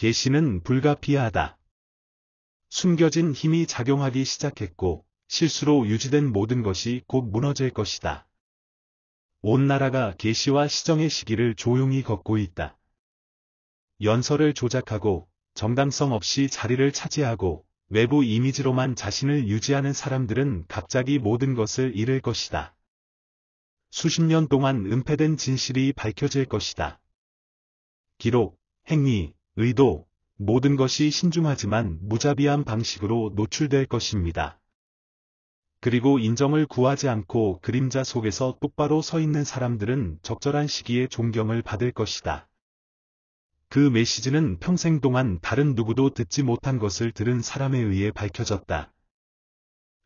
계시는 불가피하다. 숨겨진 힘이 작용하기 시작했고 실수로 유지된 모든 것이 곧 무너질 것이다. 온 나라가 계시와 시정의 시기를 조용히 걷고 있다. 연설을 조작하고 정당성 없이 자리를 차지하고 외부 이미지로만 자신을 유지하는 사람들은 갑자기 모든 것을 잃을 것이다. 수십 년 동안 은폐된 진실이 밝혀질 것이다. 기록, 행위, 의도, 모든 것이 신중하지만 무자비한 방식으로 노출될 것입니다. 그리고 인정을 구하지 않고 그림자 속에서 똑바로 서 있는 사람들은 적절한 시기에 존경을 받을 것이다. 그 메시지는 평생 동안 다른 누구도 듣지 못한 것을 들은 사람에 의해 밝혀졌다.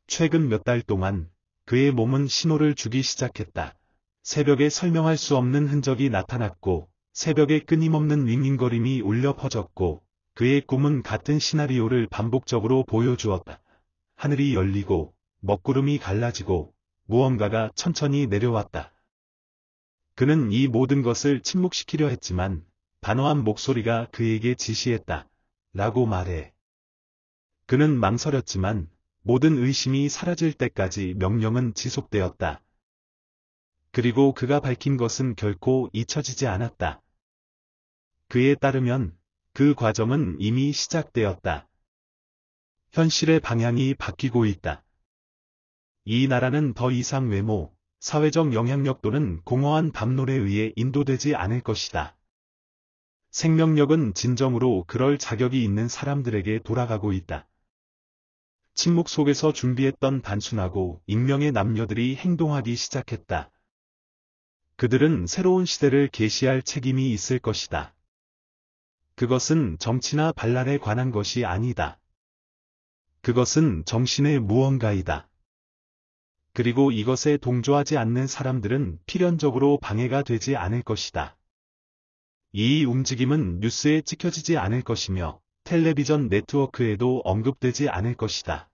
최근 몇 달 동안 그의 몸은 신호를 주기 시작했다. 새벽에 설명할 수 없는 흔적이 나타났고 새벽에 끊임없는 윙윙거림이 울려 퍼졌고 그의 꿈은 같은 시나리오를 반복적으로 보여주었다. 하늘이 열리고 먹구름이 갈라지고 무언가가 천천히 내려왔다. 그는 이 모든 것을 침묵시키려 했지만 단호한 목소리가 그에게 지시했다. 라고 말해. 그는 망설였지만 모든 의심이 사라질 때까지 명령은 지속되었다. 그리고 그가 밝힌 것은 결코 잊혀지지 않았다. 그에 따르면 그 과정은 이미 시작되었다. 현실의 방향이 바뀌고 있다. 이 나라는 더 이상 외모, 사회적 영향력 또는 공허한 담론에 의해 인도되지 않을 것이다. 생명력은 진정으로 그럴 자격이 있는 사람들에게 돌아가고 있다. 침묵 속에서 준비했던 단순하고 익명의 남녀들이 행동하기 시작했다. 그들은 새로운 시대를 계시할 책임이 있을 것이다. 그것은 정치나 반란에 관한 것이 아니다. 그것은 정신의 무언가이다. 그리고 이것에 동조하지 않는 사람들은 필연적으로 방해가 되지 않을 것이다. 이 움직임은 뉴스에 찍혀지지 않을 것이며 텔레비전 네트워크에도 언급되지 않을 것이다.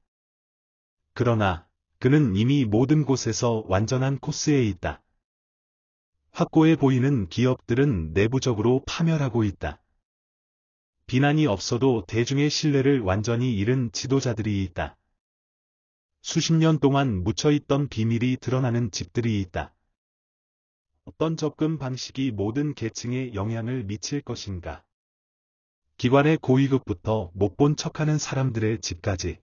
그러나 그는 이미 모든 곳에서 완전한 코스에 있다. 확고해 보이는 기업들은 내부적으로 파멸하고 있다. 비난이 없어도 대중의 신뢰를 완전히 잃은 지도자들이 있다. 수십 년 동안 묻혀있던 비밀이 드러나는 집들이 있다. 어떤 접근 방식이 모든 계층에 영향을 미칠 것인가? 기관의 고위급부터 못 본 척하는 사람들의 집까지.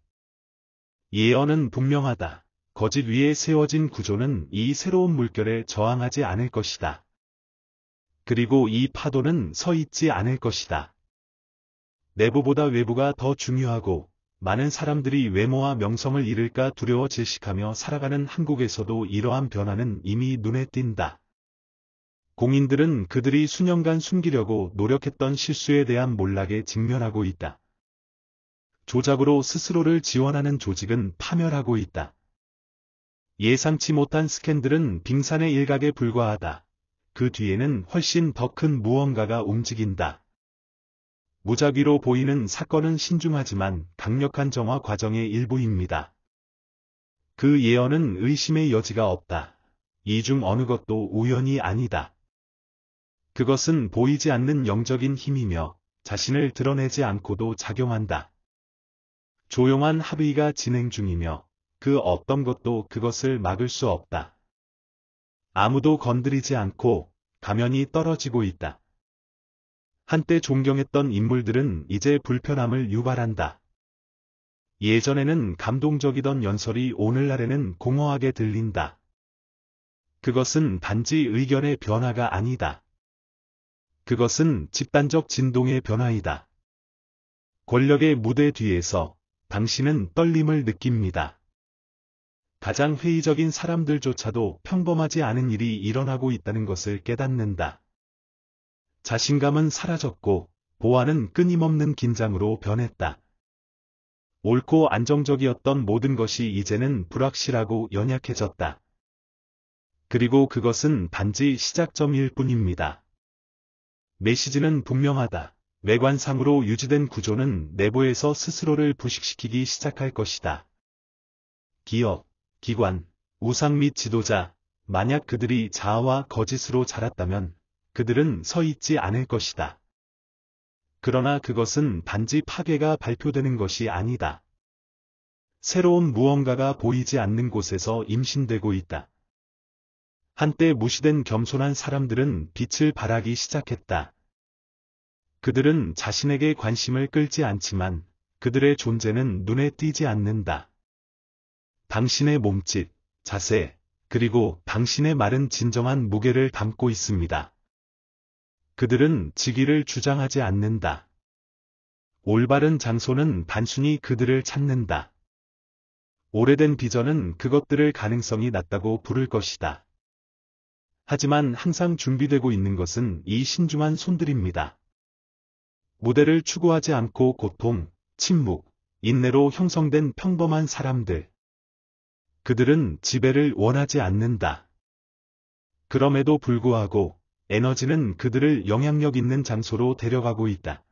예언은 분명하다. 거짓 위에 세워진 구조는 이 새로운 물결에 저항하지 않을 것이다. 그리고 이 파도는 서 있지 않을 것이다. 내부보다 외부가 더 중요하고 많은 사람들이 외모와 명성을 잃을까 두려워 질식하며 살아가는 한국에서도 이러한 변화는 이미 눈에 띈다. 공인들은 그들이 수년간 숨기려고 노력했던 실수에 대한 몰락에 직면하고 있다. 조작으로 스스로를 지원하는 조직은 파멸하고 있다. 예상치 못한 스캔들은 빙산의 일각에 불과하다. 그 뒤에는 훨씬 더 큰 무언가가 움직인다. 무작위로 보이는 사건은 신중하지만 강력한 정화 과정의 일부입니다. 그 예언은 의심의 여지가 없다. 이 중 어느 것도 우연이 아니다. 그것은 보이지 않는 영적인 힘이며 자신을 드러내지 않고도 작용한다. 조용한 합의가 진행 중이며 그 어떤 것도 그것을 막을 수 없다. 아무도 건드리지 않고 가면이 떨어지고 있다. 한때 존경했던 인물들은 이제 불편함을 유발한다. 예전에는 감동적이던 연설이 오늘날에는 공허하게 들린다. 그것은 단지 의견의 변화가 아니다. 그것은 집단적 진동의 변화이다. 권력의 무대 뒤에서 당신은 떨림을 느낍니다. 가장 회의적인 사람들조차도 평범하지 않은 일이 일어나고 있다는 것을 깨닫는다. 자신감은 사라졌고 보안은 끊임없는 긴장으로 변했다. 옳고 안정적이었던 모든 것이 이제는 불확실하고 연약해졌다. 그리고 그것은 단지 시작점일 뿐입니다. 메시지는 분명하다. 외관상으로 유지된 구조는 내부에서 스스로를 부식시키기 시작할 것이다. 기업, 기관, 우상 및 지도자, 만약 그들이 자아와 거짓으로 자랐다면 그들은 서 있지 않을 것이다. 그러나 그것은 단지 파괴가 발표되는 것이 아니다. 새로운 무언가가 보이지 않는 곳에서 임신되고 있다. 한때 무시된 겸손한 사람들은 빛을 발하기 시작했다. 그들은 자신에게 관심을 끌지 않지만 그들의 존재는 눈에 띄지 않는다. 당신의 몸짓, 자세, 그리고 당신의 말은 진정한 무게를 담고 있습니다. 그들은 직위를 주장하지 않는다. 올바른 장소는 단순히 그들을 찾는다. 오래된 비전은 그것들을 가능성이 낮다고 부를 것이다. 하지만 항상 준비되고 있는 것은 이 신중한 손들입니다. 무대를 추구하지 않고 고통, 침묵, 인내로 형성된 평범한 사람들. 그들은 지배를 원하지 않는다. 그럼에도 불구하고 에너지는 그들을 영향력 있는 장소로 데려가고 있다.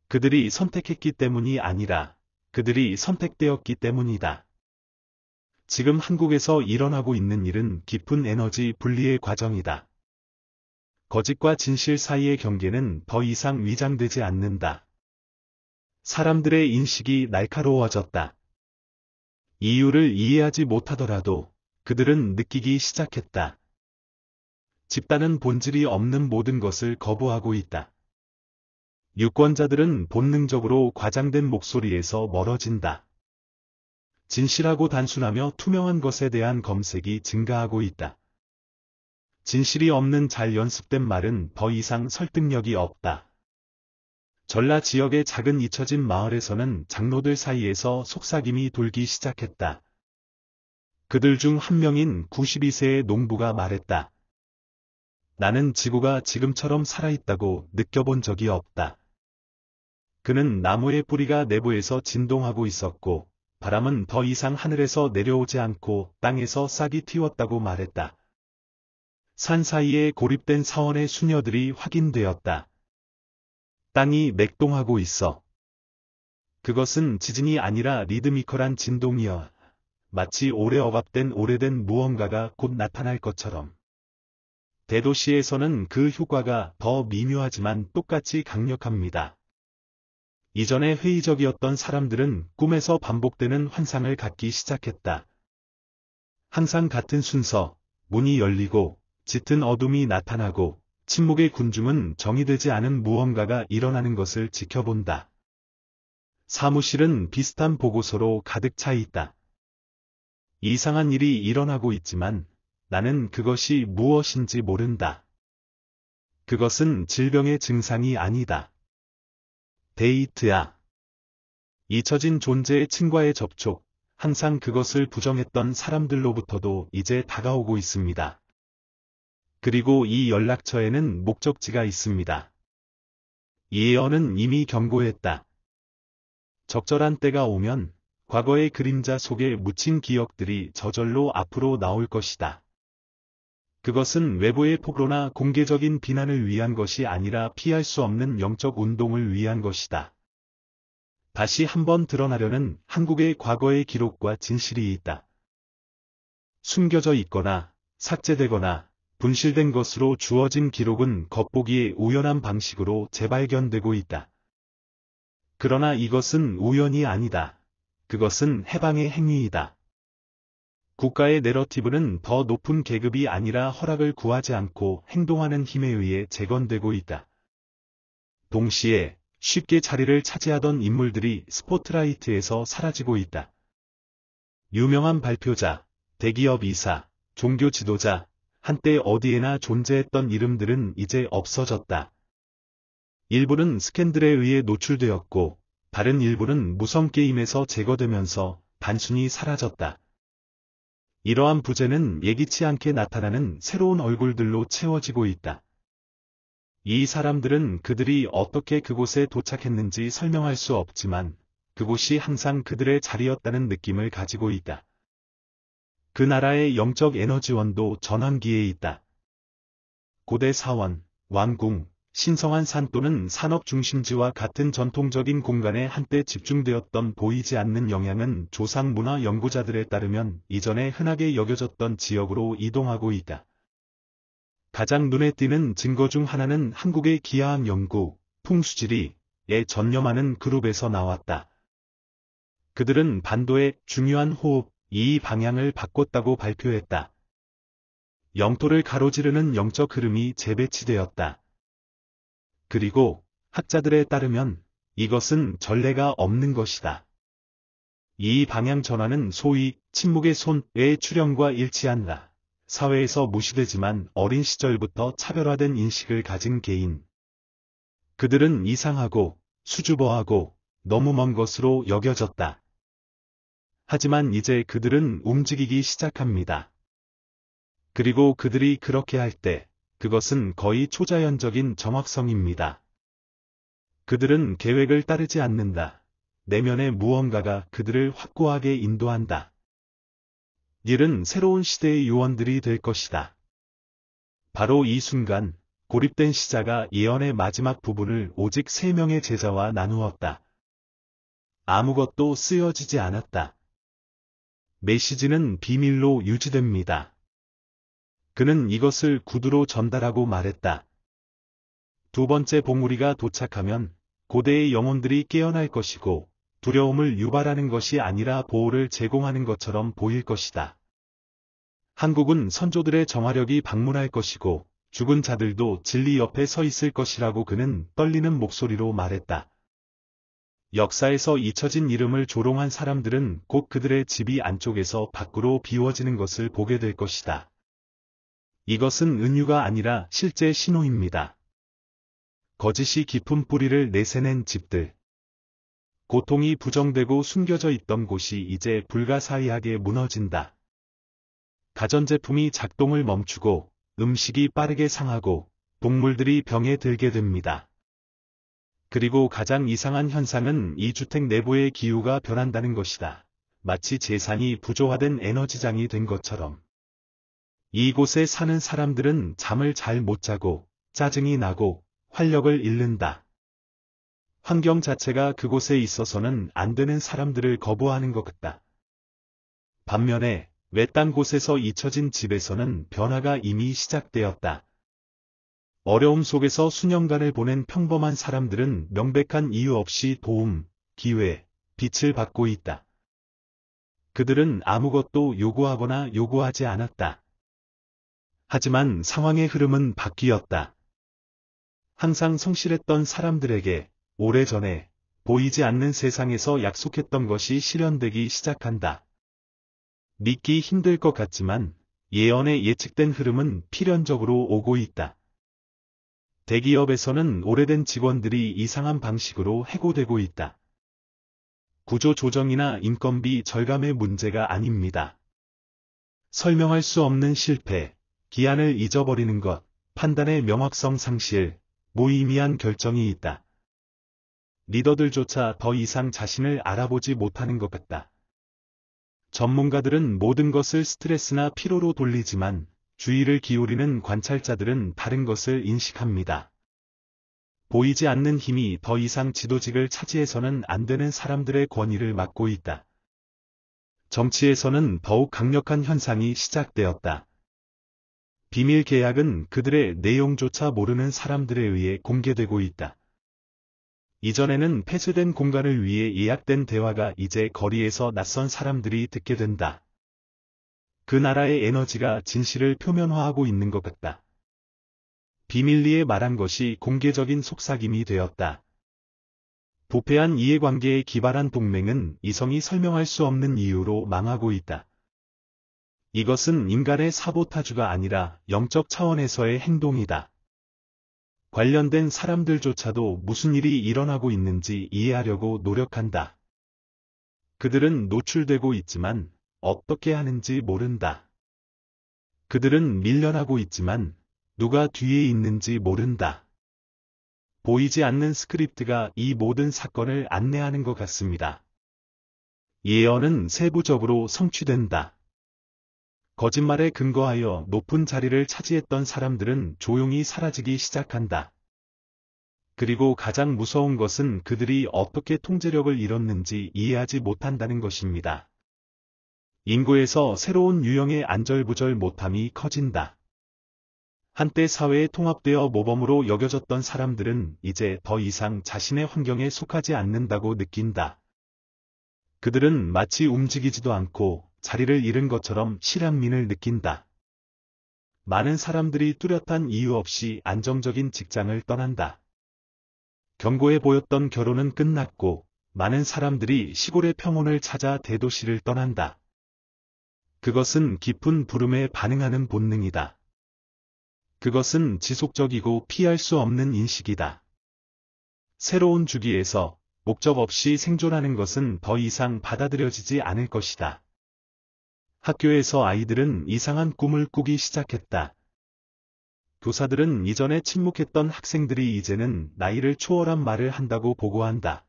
그들이 선택했기 때문이 아니라 그들이 선택되었기 때문이다. 지금 한국에서 일어나고 있는 일은 깊은 에너지 분리의 과정이다. 거짓과 진실 사이의 경계는 더 이상 위장되지 않는다. 사람들의 인식이 날카로워졌다. 이유를 이해하지 못하더라도 그들은 느끼기 시작했다. 집단은 본질이 없는 모든 것을 거부하고 있다. 유권자들은 본능적으로 과장된 목소리에서 멀어진다. 진실하고 단순하며 투명한 것에 대한 검색이 증가하고 있다. 진실이 없는 잘 연습된 말은 더 이상 설득력이 없다. 전라 지역의 작은 잊혀진 마을에서는 장로들 사이에서 속삭임이 돌기 시작했다. 그들 중 한 명인 92세의 농부가 말했다. 나는 지구가 지금처럼 살아있다고 느껴본 적이 없다. 그는 나무의 뿌리가 내부에서 진동하고 있었고, 바람은 더 이상 하늘에서 내려오지 않고 땅에서 싹이 틔웠다고 말했다. 산 사이에 고립된 사원의 수녀들이 확인되었다. 땅이 맥동하고 있어. 그것은 지진이 아니라 리드미컬한 진동이여. 마치 오래 억압된 오래된 무언가가 곧 나타날 것처럼. 대도시에서는 그 효과가 더 미묘하지만 똑같이 강력합니다. 이전에 회의적이었던 사람들은 꿈에서 반복되는 환상을 갖기 시작했다. 항상 같은 순서, 문이 열리고, 짙은 어둠이 나타나고, 침묵의 군중은 정의되지 않은 무언가가 일어나는 것을 지켜본다. 사무실은 비슷한 보고서로 가득 차 있다. 이상한 일이 일어나고 있지만 나는 그것이 무엇인지 모른다. 그것은 질병의 증상이 아니다. 데이트야. 잊혀진 존재의 층과의 접촉, 항상 그것을 부정했던 사람들로부터도 이제 다가오고 있습니다. 그리고 이 연락처에는 목적지가 있습니다. 예언은 이미 경고했다. 적절한 때가 오면 과거의 그림자 속에 묻힌 기억들이 저절로 앞으로 나올 것이다. 그것은 외부의 폭로나 공개적인 비난을 위한 것이 아니라 피할 수 없는 영적 운동을 위한 것이다. 다시 한번 드러나려는 한국의 과거의 기록과 진실이 있다. 숨겨져 있거나 삭제되거나 분실된 것으로 주어진 기록은 겉보기에 우연한 방식으로 재발견되고 있다. 그러나 이것은 우연이 아니다. 그것은 해방의 행위이다. 국가의 내러티브는 더 높은 계급이 아니라 허락을 구하지 않고 행동하는 힘에 의해 재건되고 있다. 동시에 쉽게 자리를 차지하던 인물들이 스포트라이트에서 사라지고 있다. 유명한 발표자, 대기업 이사, 종교 지도자, 한때 어디에나 존재했던 이름들은 이제 없어졌다. 일부는 스캔들에 의해 노출되었고, 다른 일부는 무성 게임에서 제거되면서 단순히 사라졌다. 이러한 부재는 예기치 않게 나타나는 새로운 얼굴들로 채워지고 있다. 이 사람들은 그들이 어떻게 그곳에 도착했는지 설명할 수 없지만, 그곳이 항상 그들의 자리였다는 느낌을 가지고 있다. 그 나라의 영적 에너지원도 전환기에 있다. 고대 사원, 왕궁, 신성한 산 또는 산업 중심지와 같은 전통적인 공간에 한때 집중되었던 보이지 않는 영향은 조상 문화 연구자들에 따르면 이전에 흔하게 여겨졌던 지역으로 이동하고 있다. 가장 눈에 띄는 증거 중 하나는 한국의 기하학 연구, 풍수지리에 전념하는 그룹에서 나왔다. 그들은 반도의 중요한 호흡, 이 방향을 바꿨다고 발표했다. 영토를 가로지르는 영적 흐름이 재배치되었다. 그리고 학자들에 따르면 이것은 전례가 없는 것이다. 이 방향 전환은 소위 침묵의 손의 출현과 일치한다. 사회에서 무시되지만 어린 시절부터 차별화된 인식을 가진 개인. 그들은 이상하고 수줍어하고 너무 먼 것으로 여겨졌다. 하지만 이제 그들은 움직이기 시작합니다. 그리고 그들이 그렇게 할 때, 그것은 거의 초자연적인 정확성입니다. 그들은 계획을 따르지 않는다. 내면의 무언가가 그들을 확고하게 인도한다. 일은 새로운 시대의 요원들이 될 것이다. 바로 이 순간, 고립된 시자가 예언의 마지막 부분을 오직 3명의 제자와 나누었다. 아무것도 쓰여지지 않았다. 메시지는 비밀로 유지됩니다. 그는 이것을 구두로 전달하고 말했다. 두 번째 봉우리가 도착하면 고대의 영혼들이 깨어날 것이고 두려움을 유발하는 것이 아니라 보호를 제공하는 것처럼 보일 것이다. 한국은 선조들의 정화력이 방문할 것이고 죽은 자들도 진리 옆에 서 있을 것이라고 그는 떨리는 목소리로 말했다. 역사에서 잊혀진 이름을 조롱한 사람들은 곧 그들의 집이 안쪽에서 밖으로 비워지는 것을 보게 될 것이다. 이것은 은유가 아니라 실제 신호입니다. 거짓이 깊은 뿌리를 내세낸 집들. 고통이 부정되고 숨겨져 있던 곳이 이제 불가사의하게 무너진다. 가전제품이 작동을 멈추고 음식이 빠르게 상하고 동물들이 병에 들게 됩니다. 그리고 가장 이상한 현상은 이 주택 내부의 기후가 변한다는 것이다. 마치 재산이 부조화된 에너지장이 된 것처럼. 이곳에 사는 사람들은 잠을 잘 못 자고 짜증이 나고 활력을 잃는다. 환경 자체가 그곳에 있어서는 안 되는 사람들을 거부하는 것 같다. 반면에 외딴 곳에서 잊혀진 집에서는 변화가 이미 시작되었다. 어려움 속에서 수년간을 보낸 평범한 사람들은 명백한 이유 없이 도움, 기회, 빛을 받고 있다. 그들은 아무것도 요구하거나 요구하지 않았다. 하지만 상황의 흐름은 바뀌었다. 항상 성실했던 사람들에게 오래전에 보이지 않는 세상에서 약속했던 것이 실현되기 시작한다. 믿기 힘들 것 같지만 예언의 예측된 흐름은 필연적으로 오고 있다. 대기업에서는 오래된 직원들이 이상한 방식으로 해고되고 있다. 구조조정이나 인건비 절감의 문제가 아닙니다. 설명할 수 없는 실패, 기한을 잊어버리는 것, 판단의 명확성 상실, 무의미한 결정이 있다. 리더들조차 더 이상 자신을 알아보지 못하는 것 같다. 전문가들은 모든 것을 스트레스나 피로로 돌리지만 주의를 기울이는 관찰자들은 다른 것을 인식합니다. 보이지 않는 힘이 더 이상 지도직을 차지해서는 안 되는 사람들의 권위를 막고 있다. 정치에서는 더욱 강력한 현상이 시작되었다. 비밀 계약은 그들의 내용조차 모르는 사람들에 의해 공개되고 있다. 이전에는 폐쇄된 공간을 위해 예약된 대화가 이제 거리에서 낯선 사람들이 듣게 된다. 그 나라의 에너지가 진실을 표면화하고 있는 것 같다. 비밀리에 말한 것이 공개적인 속삭임이 되었다. 부패한 이해관계에 기발한 동맹은 이성이 설명할 수 없는 이유로 망하고 있다. 이것은 인간의 사보타주가 아니라 영적 차원에서의 행동이다. 관련된 사람들조차도 무슨 일이 일어나고 있는지 이해하려고 노력한다. 그들은 노출되고 있지만 어떻게 하는지 모른다. 그들은 밀려나고 있지만 누가 뒤에 있는지 모른다. 보이지 않는 스크립트가 이 모든 사건을 안내하는 것 같습니다. 예언은 세부적으로 성취된다. 거짓말에 근거하여 높은 자리를 차지했던 사람들은 조용히 사라지기 시작한다. 그리고 가장 무서운 것은 그들이 어떻게 통제력을 잃었는지 이해하지 못한다는 것입니다. 인구에서 새로운 유형의 안절부절 못함이 커진다. 한때 사회에 통합되어 모범으로 여겨졌던 사람들은 이제 더 이상 자신의 환경에 속하지 않는다고 느낀다. 그들은 마치 움직이지도 않고 자리를 잃은 것처럼 실향민을 느낀다. 많은 사람들이 뚜렷한 이유 없이 안정적인 직장을 떠난다. 견고해 보였던 결혼은 끝났고 많은 사람들이 시골의 평온을 찾아 대도시를 떠난다. 그것은 깊은 부름에 반응하는 본능이다. 그것은 지속적이고 피할 수 없는 인식이다. 새로운 주기에서 목적 없이 생존하는 것은 더 이상 받아들여지지 않을 것이다. 학교에서 아이들은 이상한 꿈을 꾸기 시작했다. 교사들은 이전에 침묵했던 학생들이 이제는 나이를 초월한 말을 한다고 보고한다.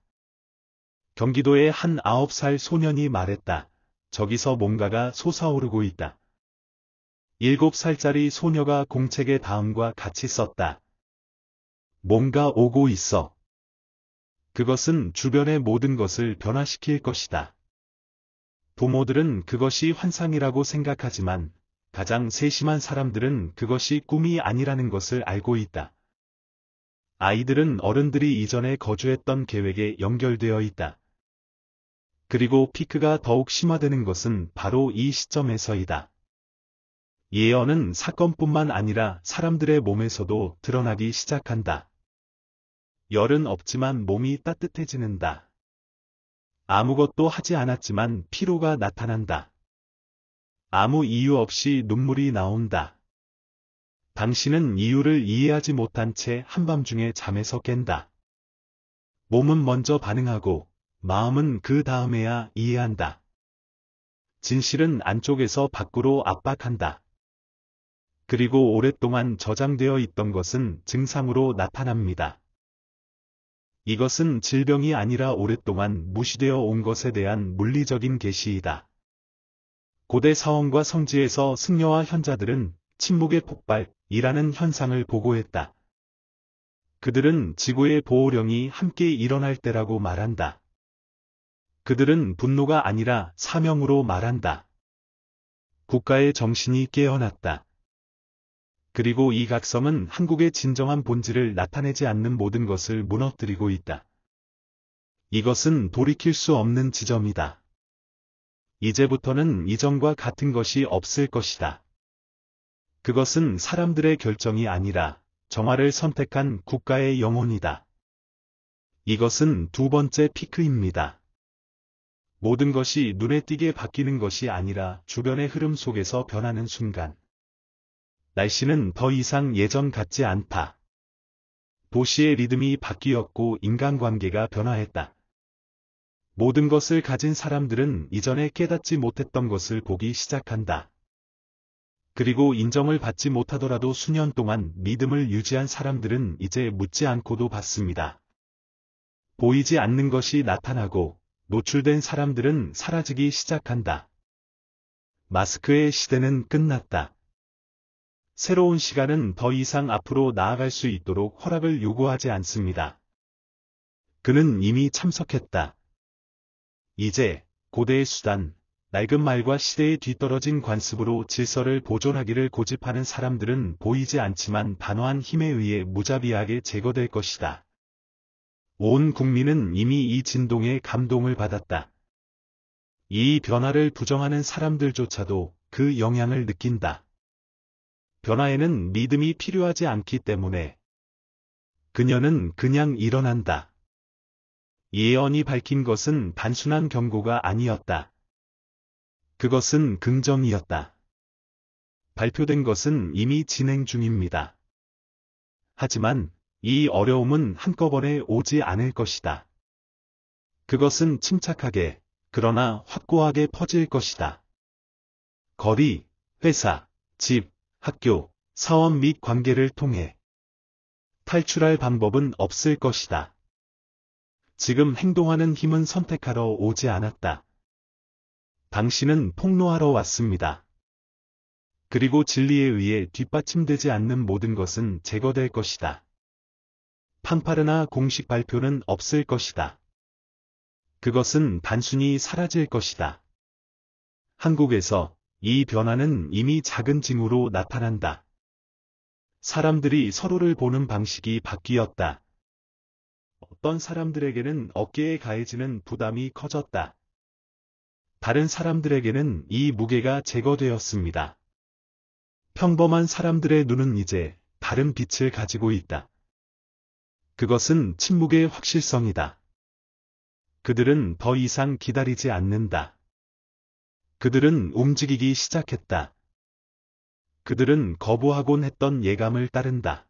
경기도의 한 9살 소년이 말했다. 저기서 뭔가가 솟아오르고 있다. 7살짜리 소녀가 공책에 다음과 같이 썼다. 뭔가 오고 있어. 그것은 주변의 모든 것을 변화시킬 것이다. 부모들은 그것이 환상이라고 생각하지만 가장 세심한 사람들은 그것이 꿈이 아니라는 것을 알고 있다. 아이들은 어른들이 이전에 거주했던 계획에 연결되어 있다. 그리고 피크가 더욱 심화되는 것은 바로 이 시점에서이다. 예언은 사건뿐만 아니라 사람들의 몸에서도 드러나기 시작한다. 열은 없지만 몸이 따뜻해지는다. 아무것도 하지 않았지만 피로가 나타난다. 아무 이유 없이 눈물이 나온다. 당신은 이유를 이해하지 못한 채 한밤중에 잠에서 깬다. 몸은 먼저 반응하고 마음은 그 다음에야 이해한다. 진실은 안쪽에서 밖으로 압박한다. 그리고 오랫동안 저장되어 있던 것은 증상으로 나타납니다. 이것은 질병이 아니라 오랫동안 무시되어 온 것에 대한 물리적인 계시이다. 고대 사원과 성지에서 승려와 현자들은 침묵의 폭발이라는 현상을 보고했다. 그들은 지구의 보호령이 함께 일어날 때라고 말한다. 그들은 분노가 아니라 사명으로 말한다. 국가의 정신이 깨어났다. 그리고 이 각성은 한국의 진정한 본질을 나타내지 않는 모든 것을 무너뜨리고 있다. 이것은 돌이킬 수 없는 지점이다. 이제부터는 이전과 같은 것이 없을 것이다. 그것은 사람들의 결정이 아니라 정화를 선택한 국가의 영혼이다. 이것은 두 번째 피크입니다. 모든 것이 눈에 띄게 바뀌는 것이 아니라 주변의 흐름 속에서 변하는 순간. 날씨는 더 이상 예전 같지 않다. 도시의 리듬이 바뀌었고 인간관계가 변화했다. 모든 것을 가진 사람들은 이전에 깨닫지 못했던 것을 보기 시작한다. 그리고 인정을 받지 못하더라도 수년 동안 믿음을 유지한 사람들은 이제 묻지 않고도 받습니다. 보이지 않는 것이 나타나고 노출된 사람들은 사라지기 시작한다. 마스크의 시대는 끝났다. 새로운 시간은 더 이상 앞으로 나아갈 수 있도록 허락을 요구하지 않습니다. 그는 이미 참석했다. 이제 고대의 수단, 낡은 말과 시대에 뒤떨어진 관습으로 질서를 보존하기를 고집하는 사람들은 보이지 않지만 단호한 힘에 의해 무자비하게 제거될 것이다. 온 국민은 이미 이 진동에 감동을 받았다. 이 변화를 부정하는 사람들조차도 그 영향을 느낀다. 변화에는 믿음이 필요하지 않기 때문에 그녀는 그냥 일어난다. 예언이 밝힌 것은 단순한 경고가 아니었다. 그것은 긍정이었다. 발표된 것은 이미 진행 중입니다. 하지만 이 어려움은 한꺼번에 오지 않을 것이다. 그것은 침착하게, 그러나 확고하게 퍼질 것이다. 거리, 회사, 집, 학교, 사원 및 관계를 통해 탈출할 방법은 없을 것이다. 지금 행동하는 힘은 선택하러 오지 않았다. 당신은 폭로하러 왔습니다. 그리고 진리에 의해 뒷받침되지 않는 모든 것은 제거될 것이다. 판파르나 공식 발표는 없을 것이다. 그것은 단순히 사라질 것이다. 한국에서 이 변화는 이미 작은 징후로 나타난다. 사람들이 서로를 보는 방식이 바뀌었다. 어떤 사람들에게는 어깨에 가해지는 부담이 커졌다. 다른 사람들에게는 이 무게가 제거되었습니다. 평범한 사람들의 눈은 이제 다른 빛을 가지고 있다. 그것은 침묵의 확실성이다. 그들은 더 이상 기다리지 않는다. 그들은 움직이기 시작했다. 그들은 거부하곤 했던 예감을 따른다.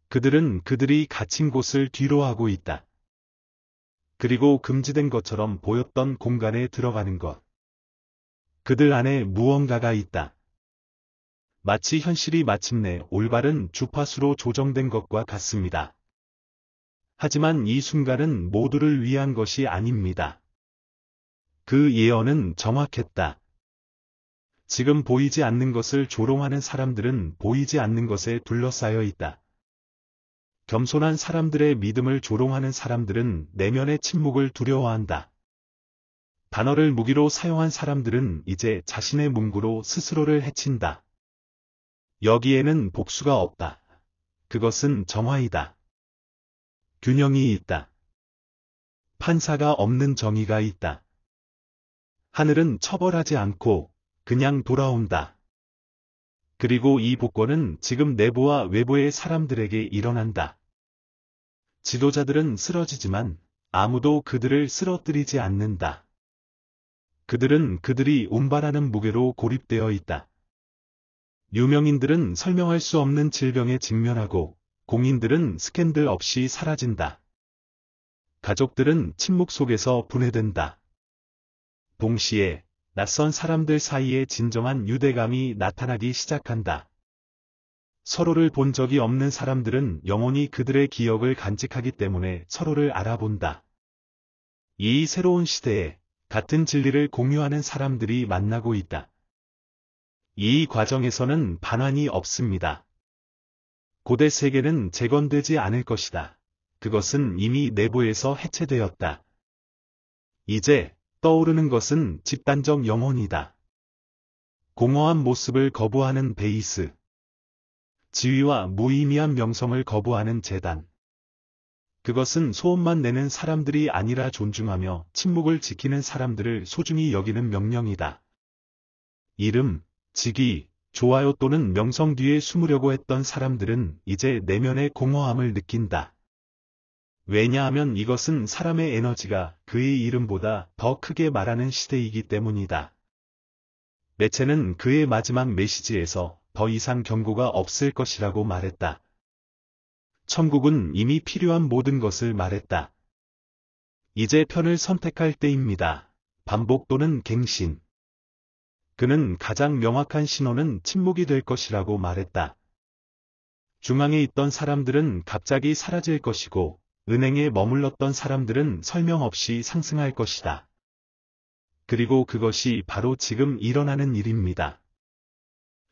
그들은 그들이 갇힌 곳을 뒤로하고 있다. 그리고 금지된 것처럼 보였던 공간에 들어가는 것. 그들 안에 무언가가 있다. 마치 현실이 마침내 올바른 주파수로 조정된 것과 같습니다. 하지만 이 순간은 모두를 위한 것이 아닙니다. 그 예언은 정확했다. 지금 보이지 않는 것을 조롱하는 사람들은 보이지 않는 것에 둘러싸여 있다. 겸손한 사람들의 믿음을 조롱하는 사람들은 내면의 침묵을 두려워한다. 단어를 무기로 사용한 사람들은 이제 자신의 문구로 스스로를 해친다. 여기에는 복수가 없다. 그것은 정화이다. 균형이 있다. 판사가 없는 정의가 있다. 하늘은 처벌하지 않고 그냥 돌아온다. 그리고 이 복권은 지금 내부와 외부의 사람들에게 일어난다. 지도자들은 쓰러지지만 아무도 그들을 쓰러뜨리지 않는다. 그들은 그들이 운반하는 무게로 고립되어 있다. 유명인들은 설명할 수 없는 질병에 직면하고 공인들은 스캔들 없이 사라진다. 가족들은 침묵 속에서 분해된다. 동시에 낯선 사람들 사이에 진정한 유대감이 나타나기 시작한다. 서로를 본 적이 없는 사람들은 영원히 그들의 기억을 간직하기 때문에 서로를 알아본다. 이 새로운 시대에 같은 진리를 공유하는 사람들이 만나고 있다. 이 과정에서는 반환이 없습니다. 고대 세계는 재건되지 않을 것이다. 그것은 이미 내부에서 해체되었다. 이제 떠오르는 것은 집단적 영혼이다. 공허한 모습을 거부하는 베이스. 지위와 무의미한 명성을 거부하는 재단. 그것은 소음만 내는 사람들이 아니라 존중하며 침묵을 지키는 사람들을 소중히 여기는 명령이다. 이름, 직위, 좋아요 또는 명성 뒤에 숨으려고 했던 사람들은 이제 내면의 공허함을 느낀다. 왜냐하면 이것은 사람의 에너지가 그의 이름보다 더 크게 말하는 시대이기 때문이다. 매체는 그의 마지막 메시지에서 더 이상 경고가 없을 것이라고 말했다. 천국은 이미 필요한 모든 것을 말했다. 이제 편을 선택할 때입니다. 반복 또는 갱신. 그는 가장 명확한 신호는 침묵이 될 것이라고 말했다. 중앙에 있던 사람들은 갑자기 사라질 것이고, 은행에 머물렀던 사람들은 설명 없이 상승할 것이다. 그리고 그것이 바로 지금 일어나는 일입니다.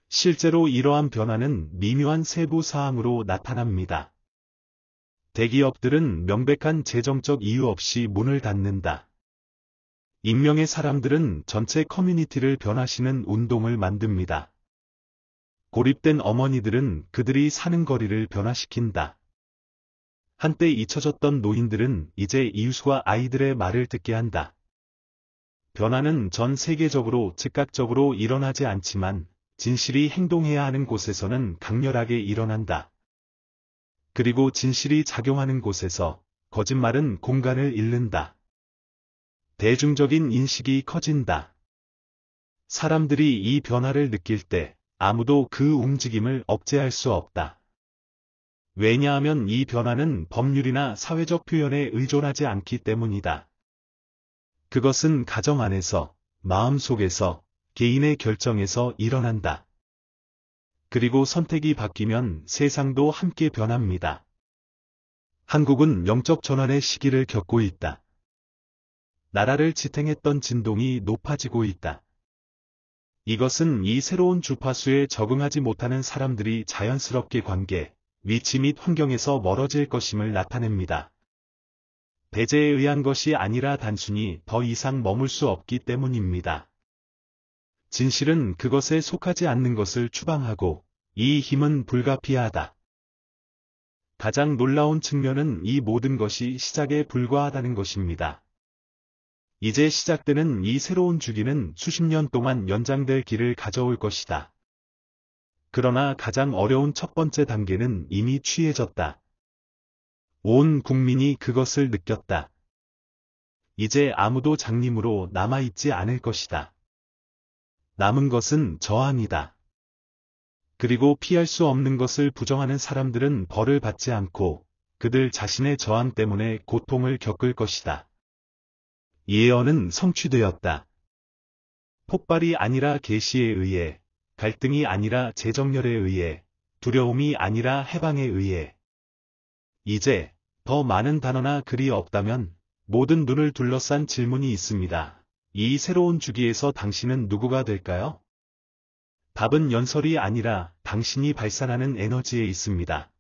실제로 이러한 변화는 미묘한 세부 사항으로 나타납니다. 대기업들은 명백한 재정적 이유 없이 문을 닫는다. 익명의 사람들은 전체 커뮤니티를 변화시키는 운동을 만듭니다. 고립된 어머니들은 그들이 사는 거리를 변화시킨다. 한때 잊혀졌던 노인들은 이제 이웃과 아이들의 말을 듣게 한다. 변화는 전 세계적으로 즉각적으로 일어나지 않지만 진실이 행동해야 하는 곳에서는 강렬하게 일어난다. 그리고 진실이 작용하는 곳에서 거짓말은 공간을 잃는다. 대중적인 인식이 커진다. 사람들이 이 변화를 느낄 때 아무도 그 움직임을 억제할 수 없다. 왜냐하면 이 변화는 법률이나 사회적 표현에 의존하지 않기 때문이다. 그것은 가정 안에서, 마음 속에서, 개인의 결정에서 일어난다. 그리고 선택이 바뀌면 세상도 함께 변합니다. 한국은 영적 전환의 시기를 겪고 있다. 나라를 지탱했던 진동이 높아지고 있다. 이것은 이 새로운 주파수에 적응하지 못하는 사람들이 자연스럽게 관계, 위치 및 환경에서 멀어질 것임을 나타냅니다. 배제에 의한 것이 아니라 단순히 더 이상 머물 수 없기 때문입니다. 진실은 그것에 속하지 않는 것을 추방하고 이 힘은 불가피하다. 가장 놀라운 측면은 이 모든 것이 시작에 불과하다는 것입니다. 이제 시작되는 이 새로운 주기는 수십 년 동안 연장될 길을 가져올 것이다. 그러나 가장 어려운 첫 번째 단계는 이미 취해졌다. 온 국민이 그것을 느꼈다. 이제 아무도 장님으로 남아있지 않을 것이다. 남은 것은 저항이다. 그리고 피할 수 없는 것을 부정하는 사람들은 벌을 받지 않고 그들 자신의 저항 때문에 고통을 겪을 것이다. 예언은 성취되었다. 폭발이 아니라 계시에 의해, 갈등이 아니라 재정렬에 의해, 두려움이 아니라 해방에 의해. 이제 더 많은 단어나 글이 없다면 모든 눈을 둘러싼 질문이 있습니다. 이 새로운 주기에서 당신은 누구가 될까요? 답은 연설이 아니라 당신이 발산하는 에너지에 있습니다.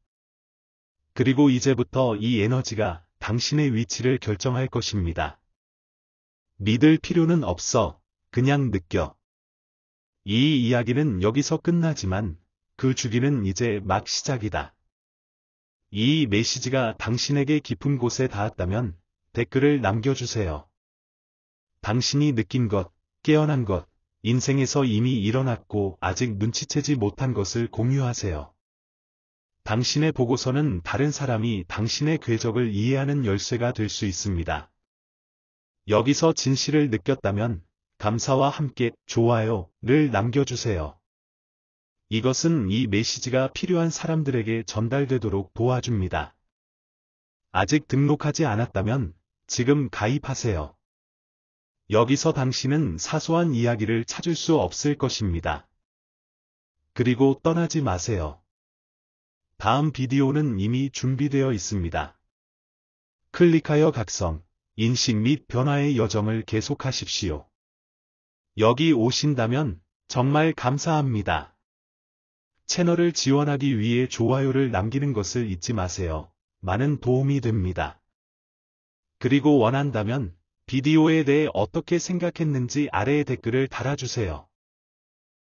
그리고 이제부터 이 에너지가 당신의 위치를 결정할 것입니다. 믿을 필요는 없어. 그냥 느껴. 이 이야기는 여기서 끝나지만 그 주기는 이제 막 시작이다. 이 메시지가 당신에게 깊은 곳에 닿았다면 댓글을 남겨주세요. 당신이 느낀 것, 깨어난 것, 인생에서 이미 일어났고 아직 눈치채지 못한 것을 공유하세요. 당신의 보고서는 다른 사람이 당신의 궤적을 이해하는 열쇠가 될 수 있습니다. 여기서 진실을 느꼈다면 감사와 함께 좋아요를 남겨주세요. 이것은 이 메시지가 필요한 사람들에게 전달되도록 도와줍니다. 아직 등록하지 않았다면 지금 가입하세요. 여기서 당신은 사소한 이야기를 찾을 수 없을 것입니다. 그리고 떠나지 마세요. 다음 비디오는 이미 준비되어 있습니다. 클릭하여 각성, 인식 및 변화의 여정을 계속하십시오. 여기 오신다면 정말 감사합니다. 채널을 지원하기 위해 좋아요를 남기는 것을 잊지 마세요. 많은 도움이 됩니다. 그리고 원한다면 비디오에 대해 어떻게 생각했는지 아래에 댓글을 달아주세요.